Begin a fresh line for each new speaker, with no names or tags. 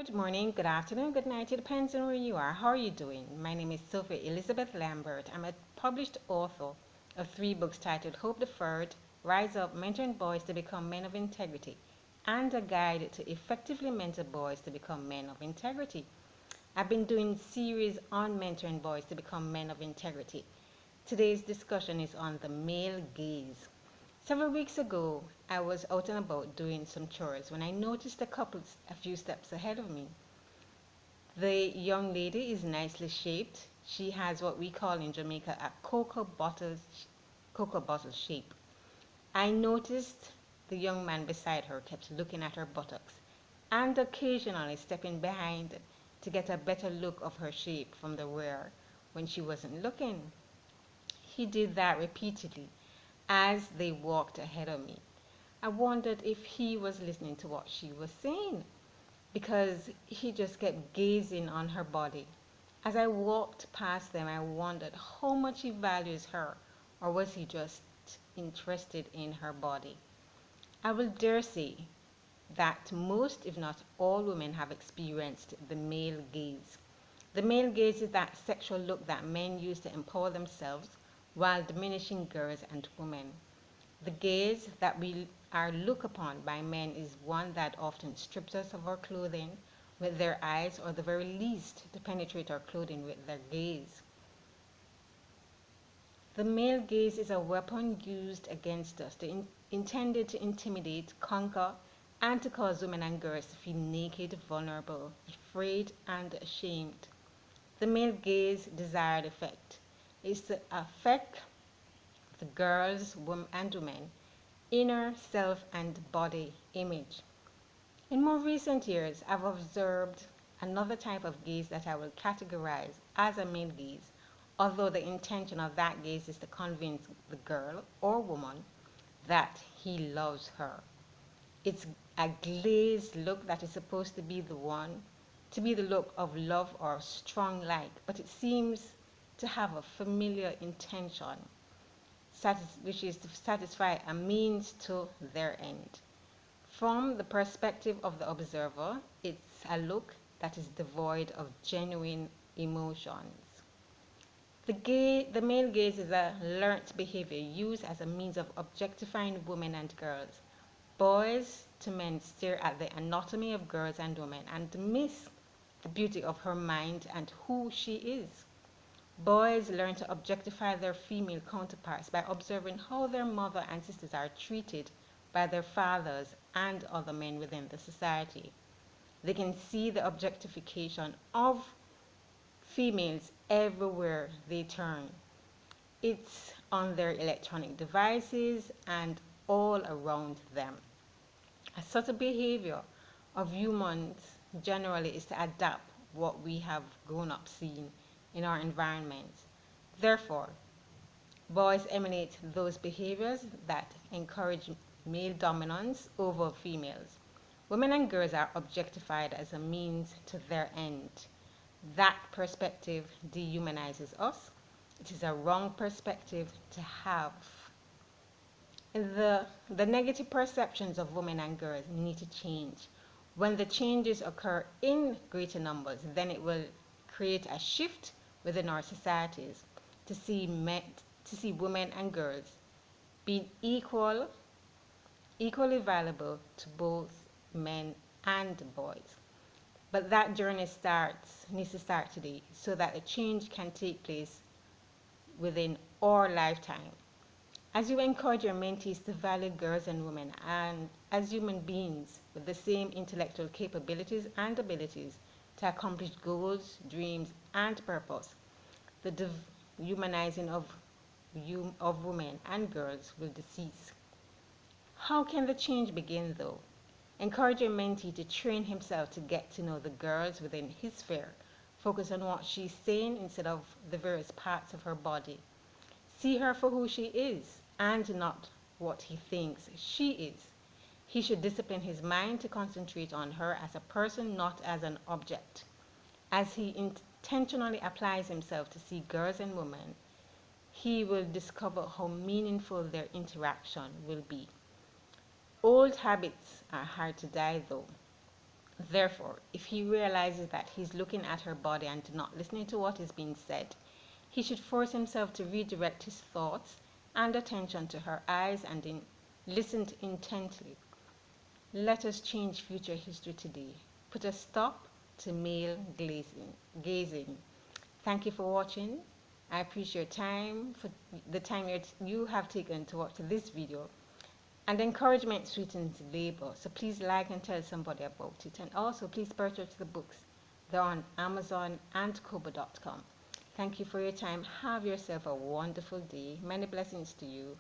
Good morning, good afternoon, good night. It depends on where you are. How are you doing? My name is Sophie Elizabeth Lambert. I'm a published author of three books titled Hope Deferred, Rise Up, Mentoring Boys to Become Men of Integrity, and a guide to effectively mentor boys to become men of integrity. I've been doing series on mentoring boys to become men of integrity. Today's discussion is on the male gaze. Several weeks ago, I was out and about doing some chores when I noticed a couple a few steps ahead of me. The young lady is nicely shaped. She has what we call in Jamaica a cocoa bottle shape. I noticed the young man beside her kept looking at her buttocks and occasionally stepping behind to get a better look of her shape from the rear when she wasn't looking. He did that repeatedly as they walked ahead of me. I wondered if he was listening to what she was saying because he just kept gazing on her body. As I walked past them, I wondered how much he values her, or was he just interested in her body? I will dare say that most, if not all, women have experienced the male gaze. The male gaze is that sexual look that men use to empower themselves while diminishing girls and women. The gaze that we are looked upon by men is one that often strips us of our clothing with their eyes, or the very least to penetrate our clothing with their gaze. The male gaze is a weapon used against us, intended to intimidate, conquer, and to cause women and girls to feel naked, vulnerable, afraid, and ashamed. The male gaze desired effect is to affect the girls and women inner self and body image. In more recent years, I've observed another type of gaze that I will categorize as a male gaze, although the intention of that gaze is to convince the girl or woman that he loves her. It's a glazed look that is supposed to be the look of love or strong like, but it seems to have a familiar intention, which is to satisfy a means to their end. From the perspective of the observer, it's a look that is devoid of genuine emotions. The male gaze is a learnt behavior used as a means of objectifying women and girls. Boys to men stare at the anatomy of girls and women and miss the beauty of her mind and who she is. Boys learn to objectify their female counterparts by observing how their mother and sisters are treated by their fathers and other men within the society. They can see the objectification of females everywhere they turn. It's on their electronic devices and all around them. A subtle behavior of humans generally is to adapt what we have grown up seeing in our environment. Therefore, boys emanate those behaviors that encourage male dominance over females. Women and girls are objectified as a means to their end. That perspective dehumanizes us. It is a wrong perspective to have. The negative perceptions of women and girls need to change. When the changes occur in greater numbers, then it will create a shift within our societies to to see women and girls being equally valuable to both men and boys. But that journey needs to start today so that a change can take place within our lifetime. As you encourage your mentees to value girls and women and as human beings with the same intellectual capabilities and abilities to accomplish goals, dreams, and purpose, the dehumanizing of women and girls will cease. How can the change begin though? Encourage your mentee to train himself to get to know the girls within his sphere. Focus on what she's saying instead of the various parts of her body. See her for who she is and not what he thinks she is. He should discipline his mind to concentrate on her as a person, not as an object. As he intentionally applies himself to see girls and women, he will discover how meaningful their interaction will be. Old habits are hard to die though. Therefore, if he realizes that he's looking at her body and not listening to what is being said, he should force himself to redirect his thoughts and attention to her eyes and listen intently. Let us change future history today. Put a stop to male gazing. Thank you for watching. I appreciate your time, for the time you have taken to watch this video. And encouragement sweetens labor. So please like and tell somebody about it. And also please purchase the books. They're on Amazon and Kobo.com. Thank you for your time. Have yourself a wonderful day. Many blessings to you.